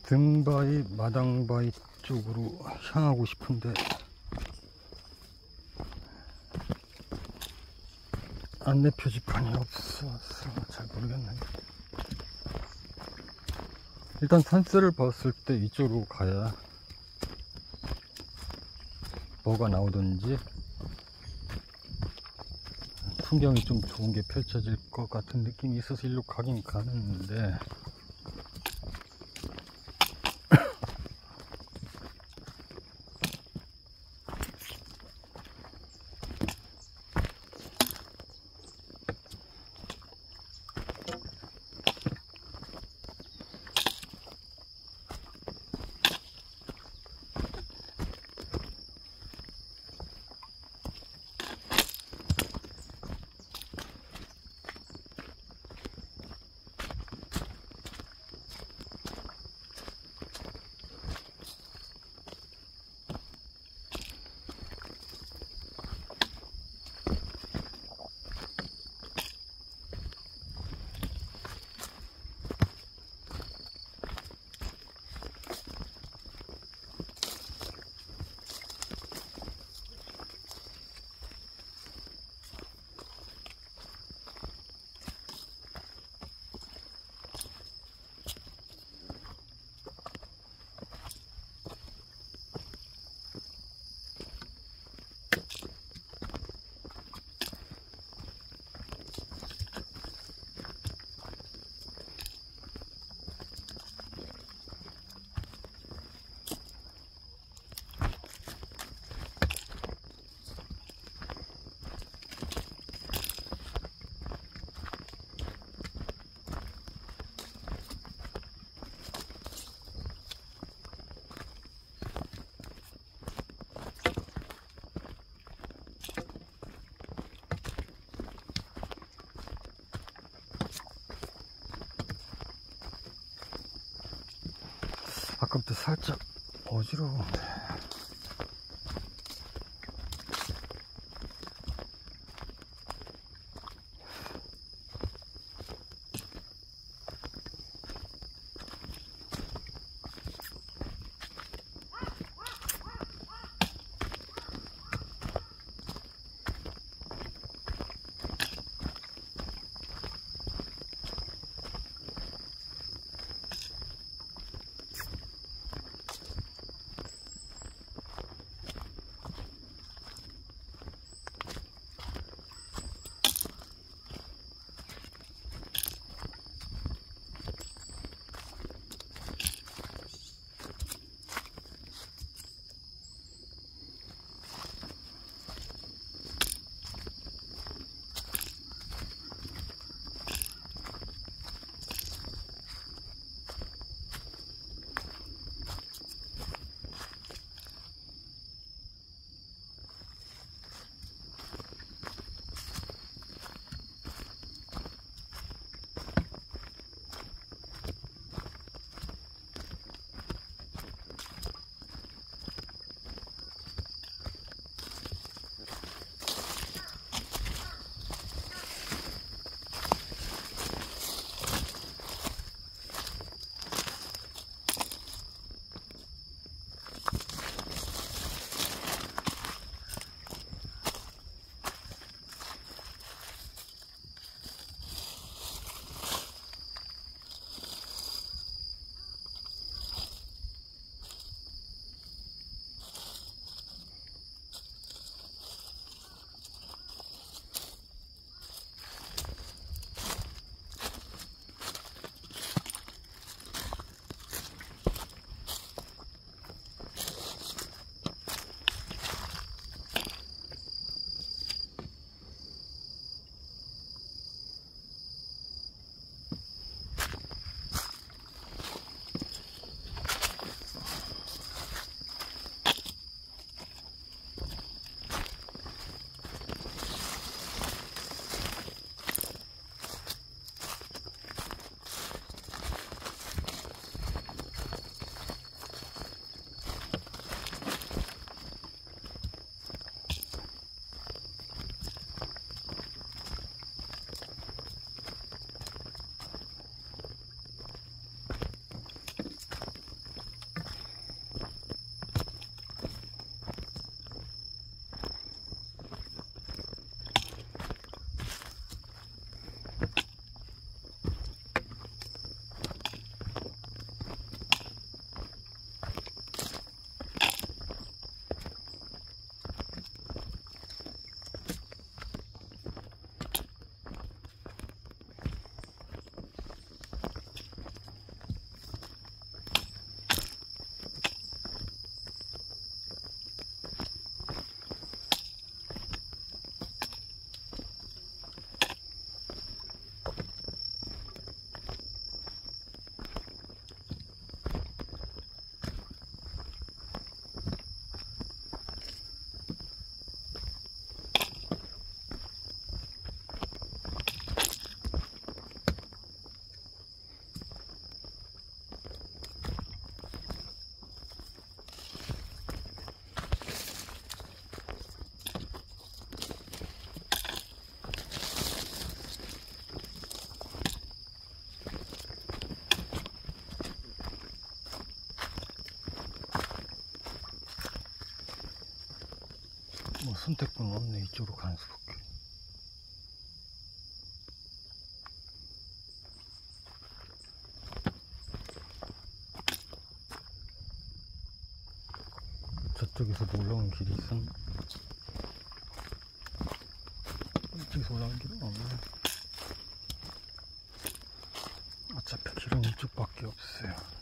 등바위, 마당바위 쪽으로 향하고 싶은데 안내 표지판이 없어서 잘 모르겠네. 일단 산세를 봤을 때 이쪽으로 가야 뭐가 나오든지 풍경이 좀 좋은 게 펼쳐질 것 같은 느낌이 있어서 일로 가긴 가는데, 아까부터 살짝 어지러운데. 뭐 선택권은 없네. 이쪽으로 가는 수밖에. 저쪽에서도 올라오는 길이 있었네. 이쪽에서 올라오는 길은 없네. 어차피 길은 이쪽밖에 없어요.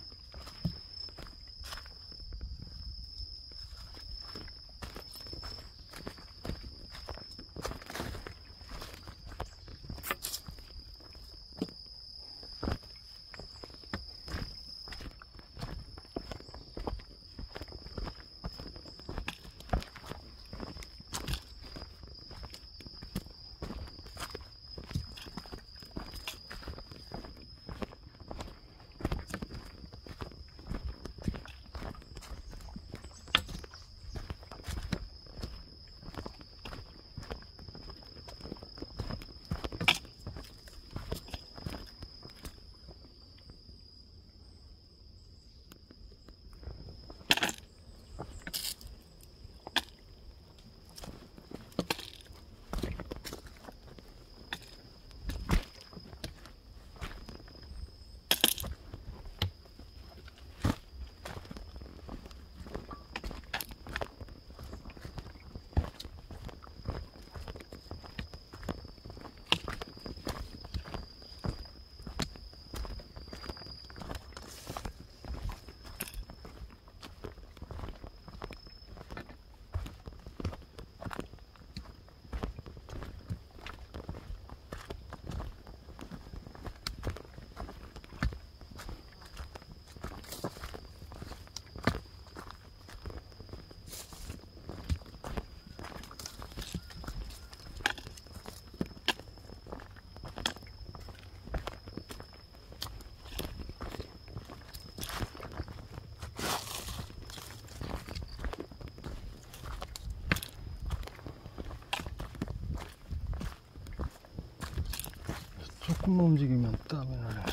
조금만 움직이면 땀이 나네.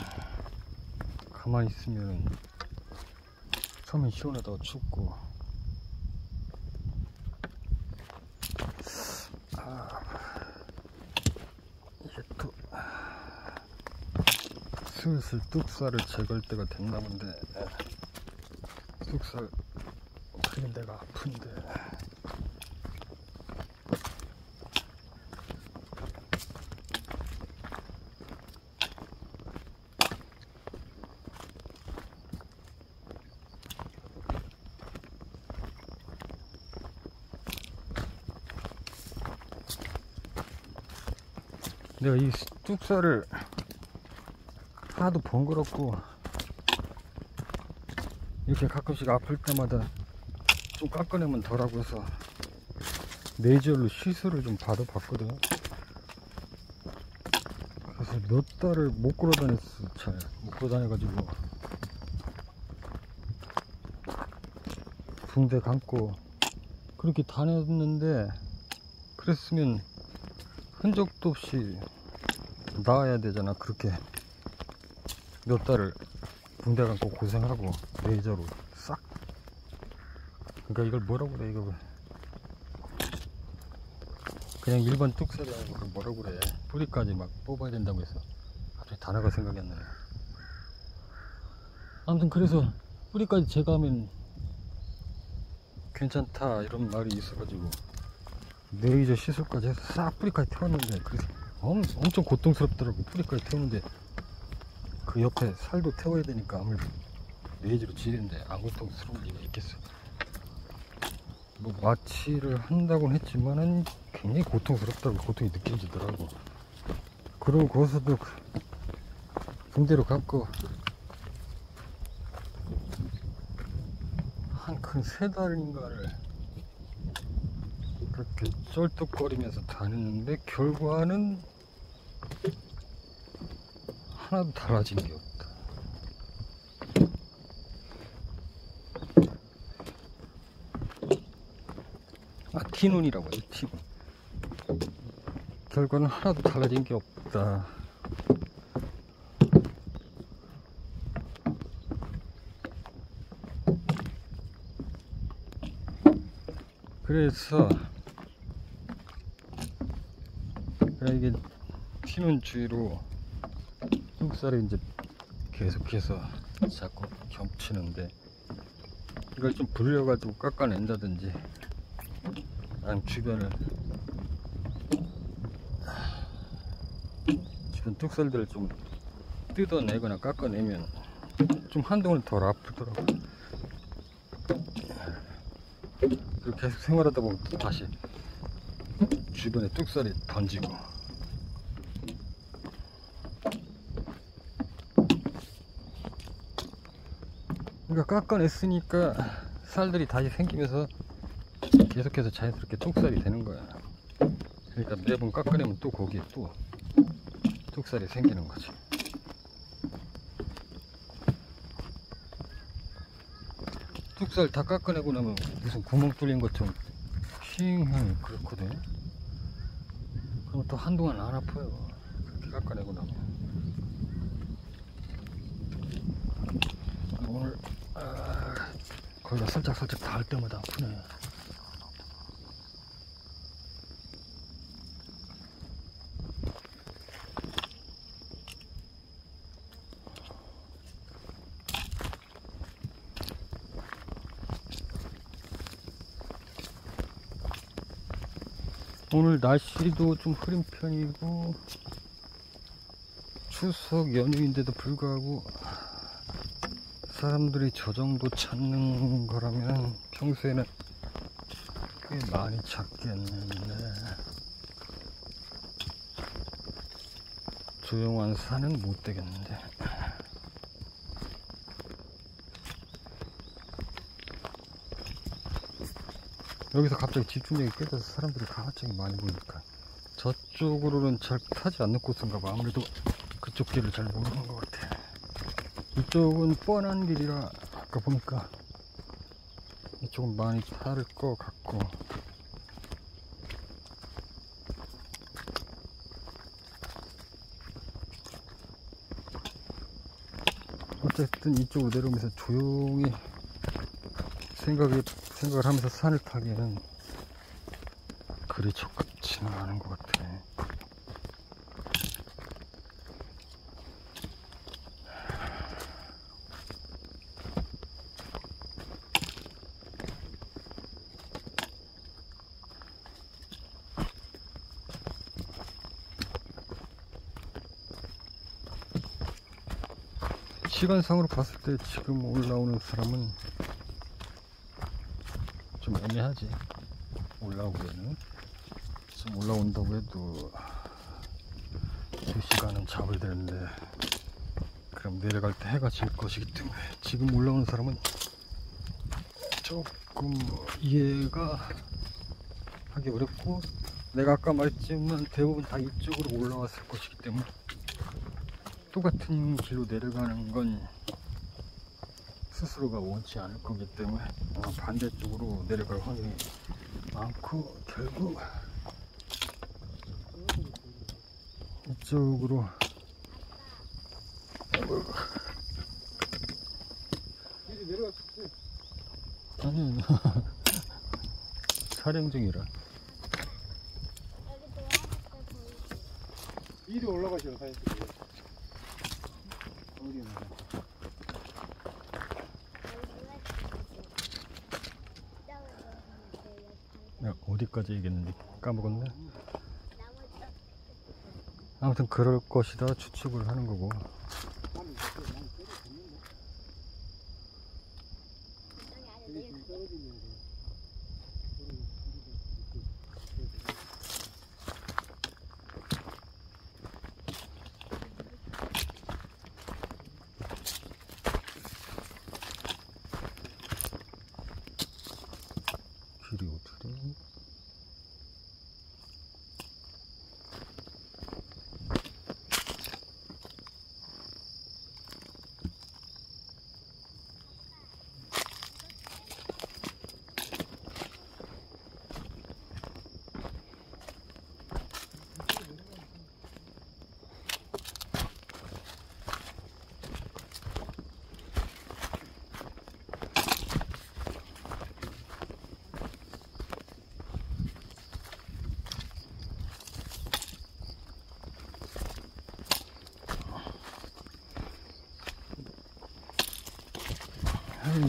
가만히 있으면 처음엔 시원하다가 춥고. 이제 또 슬슬 뚝살을 제거할 때가 됐나 본데, 뚝살 풀린 데가 아픈데. 내가 이 뚝살을 하도 번거롭고 이렇게 가끔씩 아플 때마다 좀 깎아내면 덜하고 해서 뇌절로 시술을 좀 받아봤거든. 그래서 몇 달을 못 걸어다녔어. 잘 못 걸어다녀가지고 붕대 감고 그렇게 다녔는데, 그랬으면 흔적도 없이 나와야 되잖아. 그렇게 몇 달을 붕대 감고 고생하고 레이저로 싹. 그러니까 이걸 뭐라고 그래, 이거 그냥 일반 뚝살이 아니고 그걸 뭐라고 그래. 뿌리까지 막 뽑아야 된다고 해서 갑자기 단어가 생각이 안 나네. 아무튼 그래서 뿌리까지 제거하면 괜찮다 이런 말이 있어가지고 레이저 시술까지 해서 싹 뿌리까지 태웠는데, 그래서 엄청 고통스럽더라고. 뿌리까지 태우는데 그 옆에 살도 태워야 되니까 아무래도 레이저로 지는데 안 고통스러운 리가 있겠어. 뭐 마취를 한다고는 했지만은 굉장히 고통스럽다고, 고통이 느껴지더라고. 그러고 거기서도 붕대로 감고 한 큰 3달인가를 그렇게 쩔뚝거리면서 다녔는데 결과는 하나도 달라진 게 없다. 티눈이라고 해요. 티눈. 결과는 하나도 달라진 게 없다. 그래서 이게 튀는 주위로 뚝살이 이제 계속해서 자꾸 겹치는데, 이걸 좀 불려가지고 깎아낸다든지, 아니면 주변 뚝살들을 좀 뜯어내거나 깎아내면 좀 한동안 덜 아프더라고. 그리고 계속 생활하다 보면 또 다시 주변에 뚝살이 번지고. 그러니까 깎아냈으니까 살들이 다시 생기면서 계속해서 자연스럽게 뚝살이 되는 거야. 그러니까 매번 깎아내면 또 거기에 또 뚝살이 생기는 거지. 뚝살 다 깎아내고 나면 무슨 구멍 뚫린 것처럼 싱하니 그렇거든. 그럼 또 한동안 안 아파요, 그렇게 깎아내고 나면. 오늘 거기가 살짝 닿을 때마다 아프네. 오늘 날씨도 좀 흐린 편이고 추석 연휴인데도 불구하고 사람들이 저 정도 찾는 거라면 평소에는 꽤 많이 찾겠는데, 조용한 산은 못 되겠는데. 여기서 갑자기 집중력이 깨져서 사람들이 갑자기 많이 보니까 저쪽으로는 잘 타지 않는 곳인가 봐. 아무래도 그쪽 길을 잘 모르는 것 같아. 이쪽은 뻔한 길이라 아까 보니까 이쪽은 많이 탈 것 같고. 어쨌든 이쪽으로 내려오면서 조용히 생각을 하면서 산을 타기에는 그리 적합지는 않은 것 같아. 시간상으로 봤을 때 지금 올라오는 사람은 좀 애매하지. 올라오기에는 지금 올라온다고 해도 2시간은 잡아야 되는데, 그럼 내려갈 때 해가 질 것이기 때문에 지금 올라오는 사람은 조금 이해가 하기 어렵고, 내가 아까 말했지만 대부분 다 이쪽으로 올라왔을 것이기 때문에 똑같은 길로 내려가는 건 스스로가 원치 않을 거기 때문에 반대쪽으로 내려갈 확률이 많고, 결국 이쪽으로 미리 내려갔을 때 아니 촬영 중이라. 미리 올라가시는 사장님. 어디에 나가? 내가 어디까지 얘기했는지 까먹었네. 아무튼 그럴 것이다 추측을 하는 거고. 길이 어떻게 되니?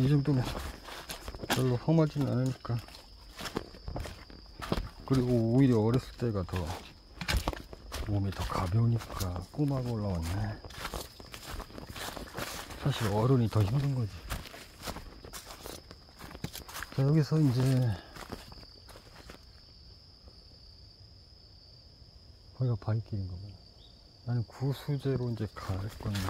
이 정도면 별로 험하지는 않으니까. 그리고 오히려 어렸을 때가 더 몸이 더 가벼우니까 꼬마가 올라왔네. 사실 어른이 더 힘든 거지. 자, 여기서 이제 거기가 바위길인가 보네. 나는 구수제로 이제 갈 건데.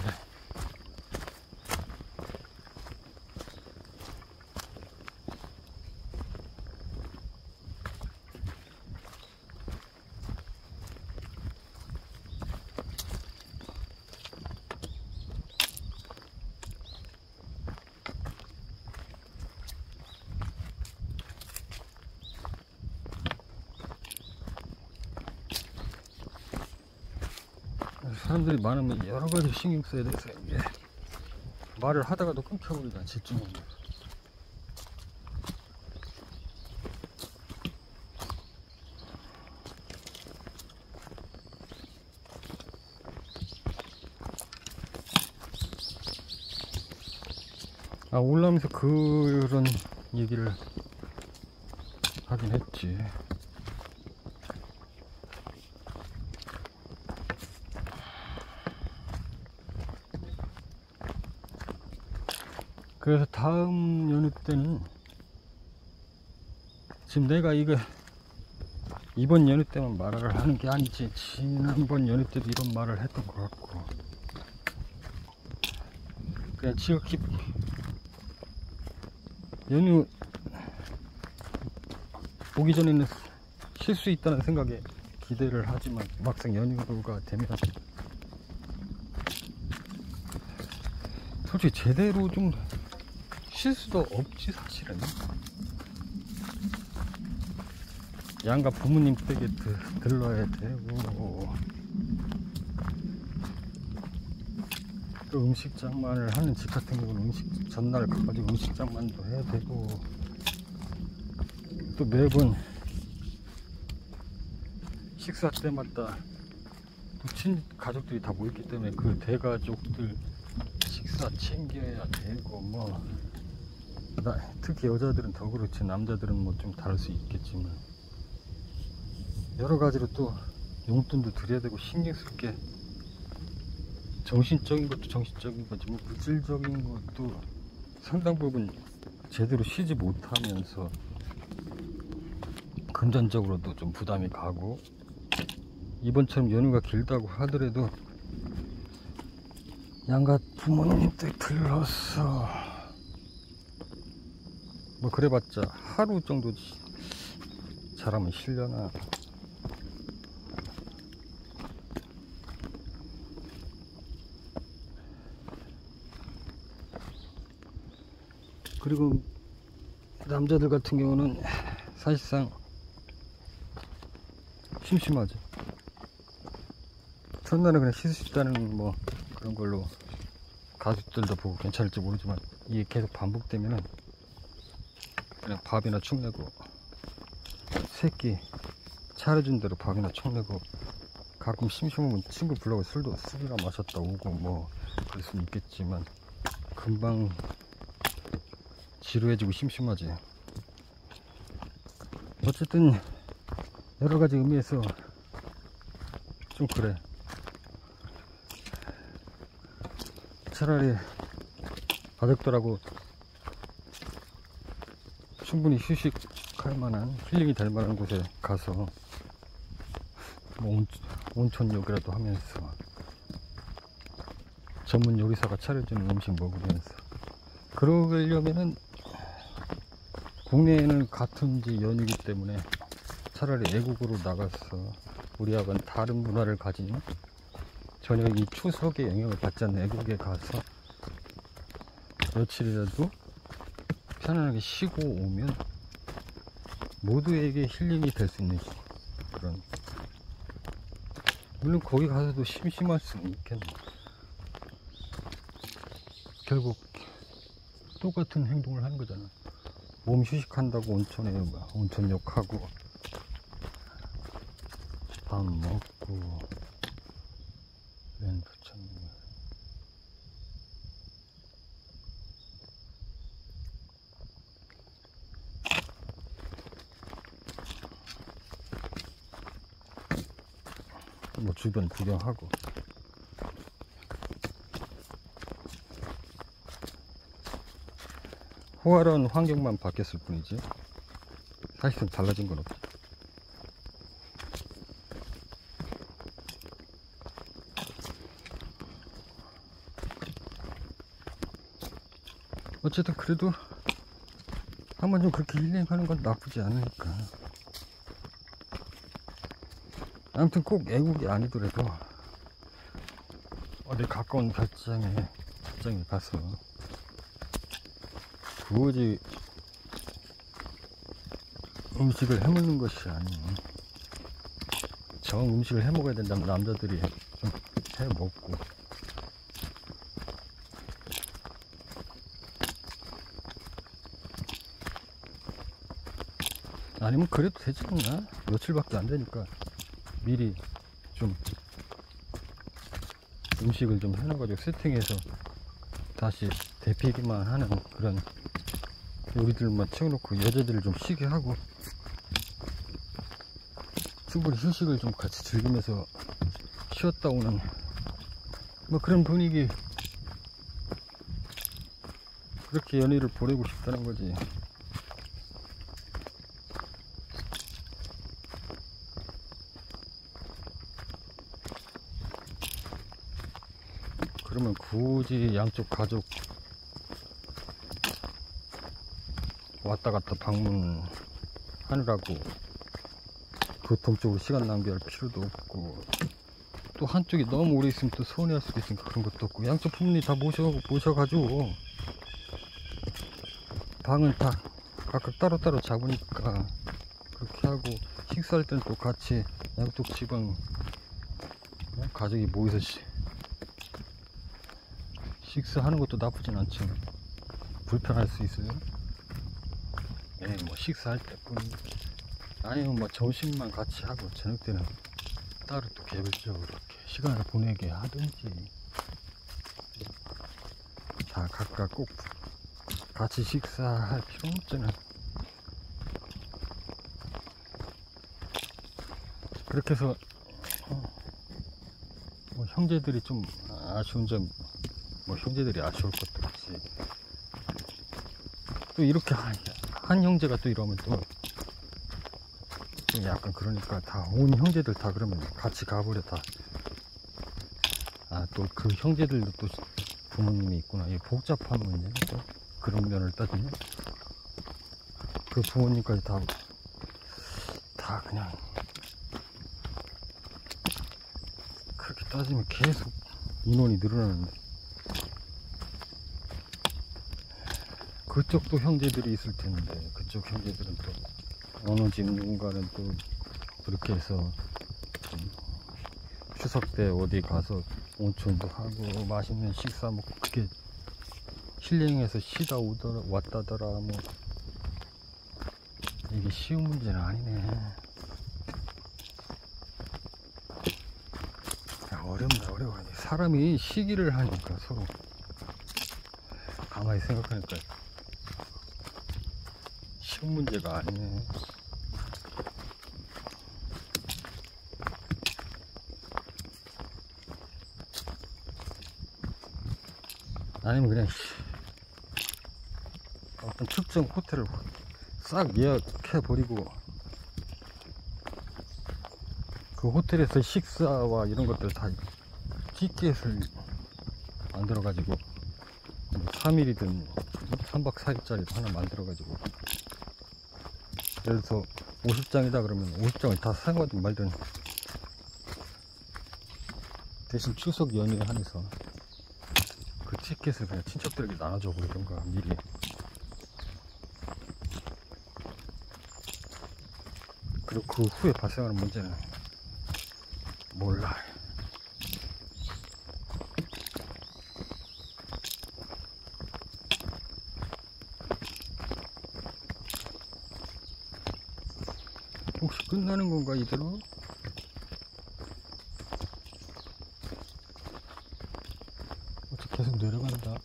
사람들이 많으면 여러 가지 신경 써야 돼서 이게 말을 하다가도 끊겨버리다 집중하면. 아, 올라오면서 그런 얘기를 하긴 했지. 그래서 다음 연휴 때는, 지금 내가 이거 이번 연휴 때만 말을 하는 게 아니지 지난번 연휴 때도 이런 말을 했던 것 같고, 그냥 지극히 연휴 오기 전에는 쉴 수 있다는 생각에 기대를 하지만 막상 연휴가 되면 솔직히 제대로 좀 쉴 수도 없지 사실은. 양가 부모님 댁에 들러야 되고, 또 음식장만을 하는 집 같은 경우는 음식 전날 가가지고 음식장만도 해야 되고, 또 매번 식사 때마다 또 가족들이 다 모였기 때문에 그 대가족들 식사 챙겨야 되고, 뭐 특히 여자들은 더 그렇지, 남자들은 뭐 좀 다를 수 있겠지만 여러 가지로 또 용돈도 드려야 되고, 신경 쓸 게 정신적인 것도 정신적인 거지, 뭐 물질적인 것도 상당 부분 제대로 쉬지 못하면서 금전적으로도 좀 부담이 가고, 이번처럼 연휴가 길다고 하더라도 양가 부모님들 들러서 뭐 그래봤자 하루 정도 잘하면 쉬려나. 그리고 남자들 같은 경우는 사실상 심심하죠. 첫날은 그냥 쉴 수 있다는 뭐 그런 걸로 가족들도 보고 괜찮을지 모르지만, 이게 계속 반복되면은 그냥 밥이나 축 내고, 새끼 차려준 대로 밥이나 축 내고, 가끔 심심하면 친구 불러고 술이나 마셨다 오고 뭐 그럴 수는 있겠지만 금방 지루해지고 심심하지. 어쨌든 여러 가지 의미에서 좀 그래. 차라리 가족들하고 충분히 휴식할 만한, 힐링이 될 만한 곳에 가서 뭐 온천욕이라도 하면서 전문 요리사가 차려주는 음식 먹으면서, 그러려면은 국내에는 같은 이제 연휴이기 때문에 차라리 외국으로 나가서 우리하고는 다른 문화를 가진, 전혀 이 추석의 영향을 받지 않는 외국에 가서 며칠이라도 편안하게 쉬고 오면 모두에게 힐링이 될 수 있는 그런, 물론 거기 가서도 심심할 수는 있겠네. 결국 똑같은 행동을 하는 거잖아. 몸 휴식한다고 온천에 온천욕하고 밥 먹고 왼 부처님. 뭐 주변 구경하고. 호화로운 환경만 바뀌었을 뿐이지 사실상 달라진 건 없지. 어쨌든 그래도 한번 좀 그렇게 힐링하는 건 나쁘지 않으니까. 아무튼 꼭 애국이 아니더라도 어디 가까운 별장에 가서 굳이 음식을 해먹는 것이 아닌 정 음식을 해먹어야 된다면 남자들이 좀 해먹고, 아니면 그래도 되지 않나? 며칠밖에 안 되니까 미리 좀 음식을 좀 해놔가지고 세팅해서 다시 데피기만 하는 그런 요리들만 채워놓고 여자들을 좀 쉬게 하고 충분히 휴식을 좀 같이 즐기면서 쉬었다 오는 뭐 그런 분위기, 그렇게 연애를 보내고 싶다는 거지. 그러면 굳이 양쪽 가족 왔다 갔다 방문하느라고 교통적으로 시간 낭비할 필요도 없고, 또 한쪽이 너무 오래 있으면 또 서운해할 수도 있으니까 그런 것도 없고, 양쪽 부모님 다 모셔가지고 방은 다 각각 따로따로 잡으니까 그렇게 하고, 식사할 때는 또 같이 양쪽 집안 가족이 모여서 식사하는 것도 나쁘진 않죠. 불편할 수 있어요. 네, 뭐 식사할 때뿐 아니면 뭐 점심만 같이 하고 저녁 때는 따로 또 개별적으로 이렇게 시간을 보내게 하든지, 다 각각 꼭 같이 식사할 필요는 없잖아. 그렇게 해서 뭐 형제들이 좀 아쉬운 점, 뭐 형제들이 아쉬울 것도 없지. 또 이렇게 한 형제가 또 이러면 또 좀 약간 그러니까 다 온 형제들 다 그러면 같이 가버려 다. 아, 또 그 형제들도 또 부모님이 있구나. 이 복잡한 문제, 또 그런 면을 따지면 그 부모님까지 다 그냥 그렇게 따지면 계속 인원이 늘어나는데, 그쪽도 형제들이 있을 텐데 그쪽 형제들은 또 어느 집 누군가는 또 그렇게 해서 추석 때 어디 가서 온천도 하고 맛있는 식사 먹고 그게 힐링해서 쉬다 왔다더라. 뭐 이게 쉬운 문제는 아니네. 야, 어렵네, 어려워. 사람이 시기를 하니까 서로 가만히 생각하니까 쉬운 문제가 아니네. 아니면 그냥 어떤 특정 호텔을 싹 예약해 버리고 그 호텔에서 식사와 이런 것들 다 티켓을 만들어 가지고 3일이든 3박 4일짜리 하나 만들어 가지고, 예를 들어서 50장이다 그러면 50장을 다 사용하든 말든 대신 추석 연휴에 한해서 그 티켓을 그냥 친척들에게 나눠줘 버리던가 미리. 그리고 그 후에 발생하는 문제는 몰라. 혹시 끝나는 건가 이대로? 어째 계속 내려간다.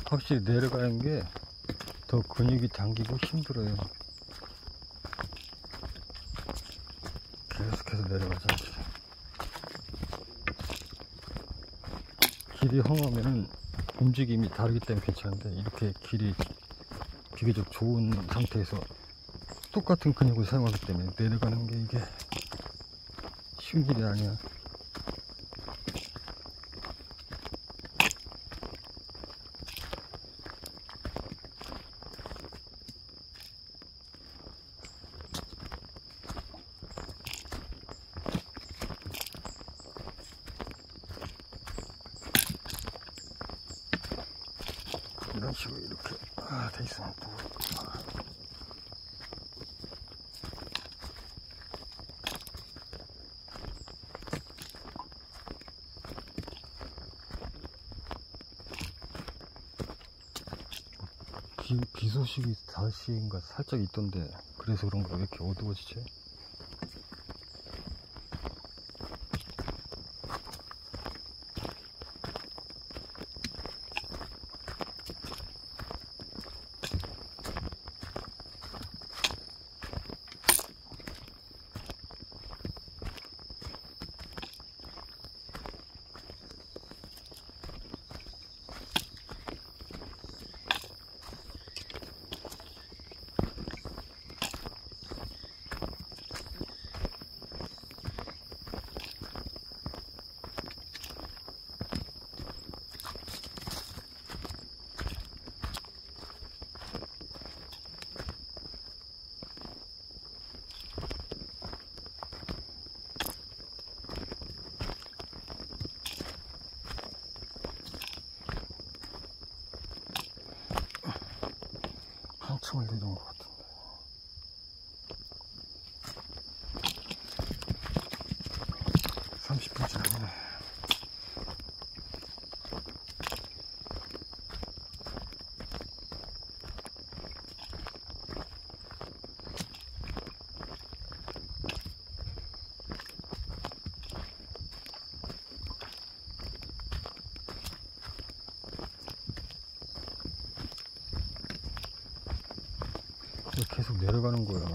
확실히 내려가는 게 더 근육이 당기고 힘들어요. 계속해서 내려가자. 길이 험하면은 움직임이 다르기 때문에 괜찮은데, 이렇게 길이 비교적 좋은 상태에서 똑같은 근육을 사용하기 때문에 내려가는 게 이게 쉬운 일이 아니야. 이런 식으로 이렇게 돼 있으면 또 비 소식이 5시인가 살짝 있던데, 그래서 그런가 왜 이렇게 어두워지지? 한층을 내려온 것 같은데. 30분 지났네. 계속 내려가는 거야.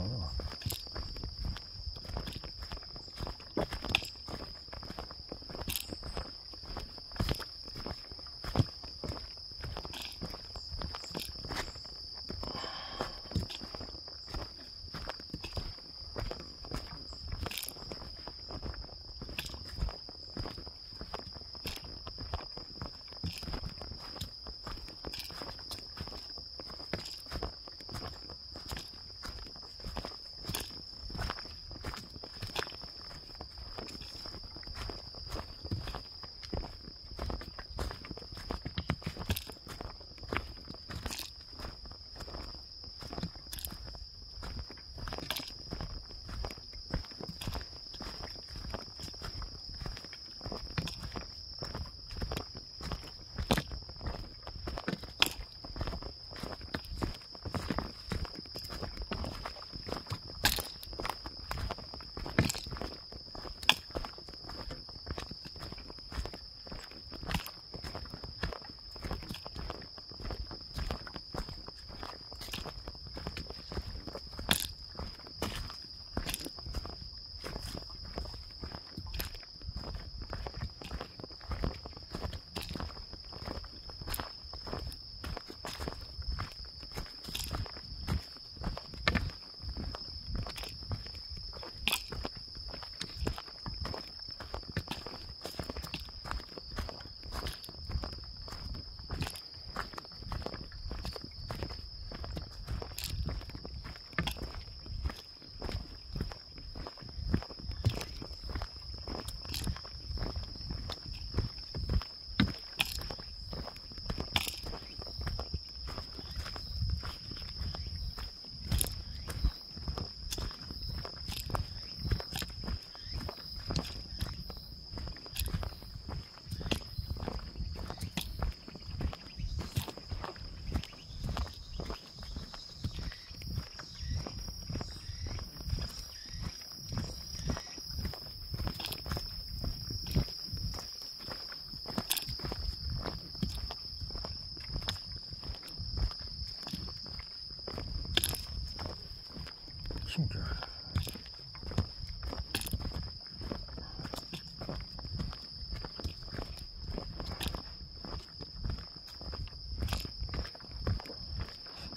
신기해.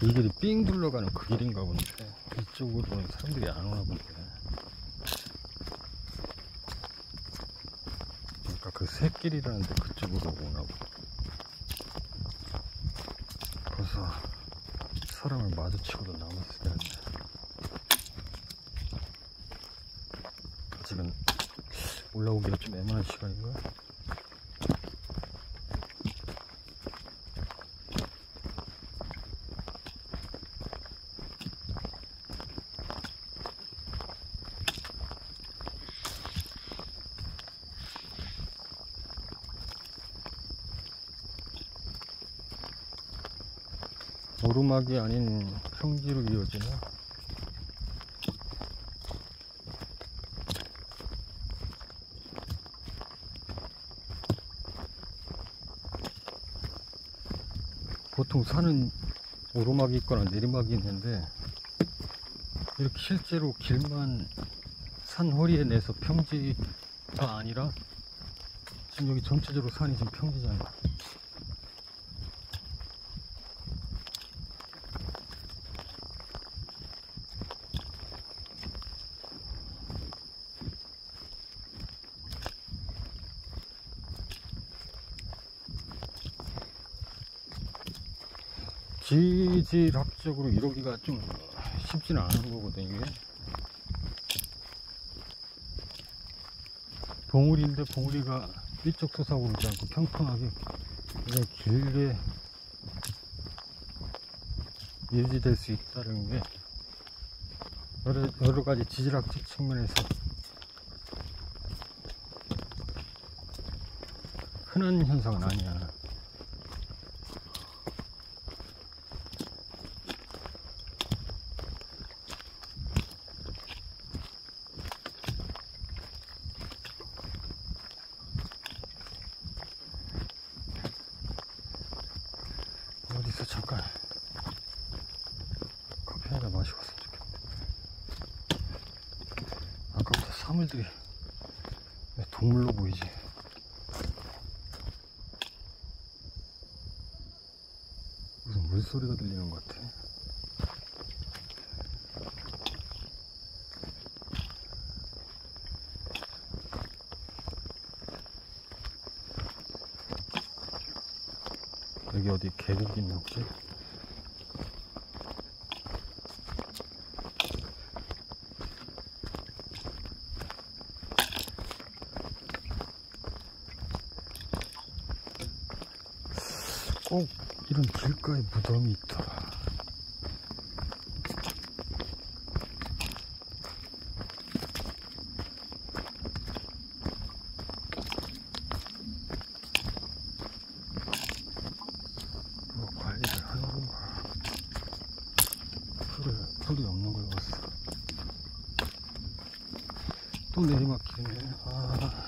이 길이 삥 둘러가는 그 길인가 본데 이쪽으로는 사람들이 안 오나 본데. 그러니까 그 샛길이라는데 그쪽으로 오나 보. 벌써 사람을 마주치고도 남았을 텐데 아직은 올라오기가 좀 애매한 시간인가? 오르막이 아닌 평지로 이어지나? 보통 산은 오르막이 있거나 내리막이 있는데 이렇게 실제로 길만 산 허리에 내서 평지가 아니라 지금 여기 전체적으로 산이 지금 평지잖아. 지질학적으로 이러기가 좀 쉽지는 않은 거거든. 이게 봉우리인데 봉우리가 삐쩍 솟아오르지 않고 평평하게 그냥 길게 유지될 수 있다는 게 여러 가지 지질학적 측면에서 흔한 현상은 아니야. 어디서 잠깐 커피 한잔 마시고 왔으면 좋겠네. 아까부터 사물들이 왜 동물로 보이지? 무슨 물소리가 들리는 것 같아. 여기 어디 계곡이 있나 혹시? 꼭 이런 길가에 무덤이 있더라. 관리를 하는 건가? 풀이 없는 걸 봤어. 또 내리막길이네. 아.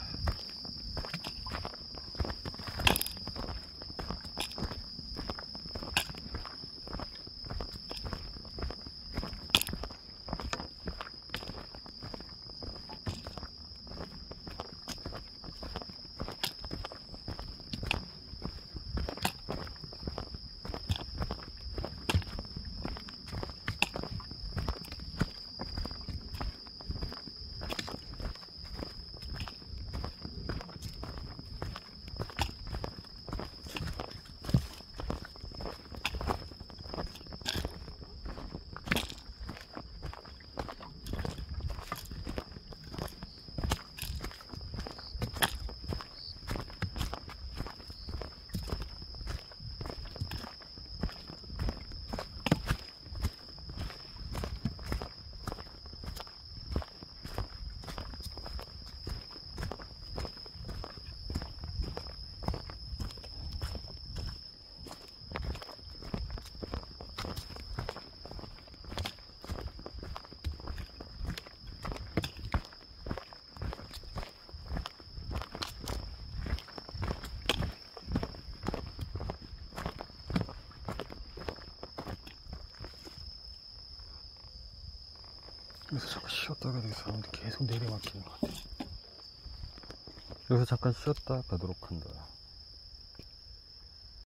여기서 잠깐 쉬었다가 되게 사람들이 계속 내리막히는 것 같아. 여기서 잠깐 쉬었다 가도록 한다.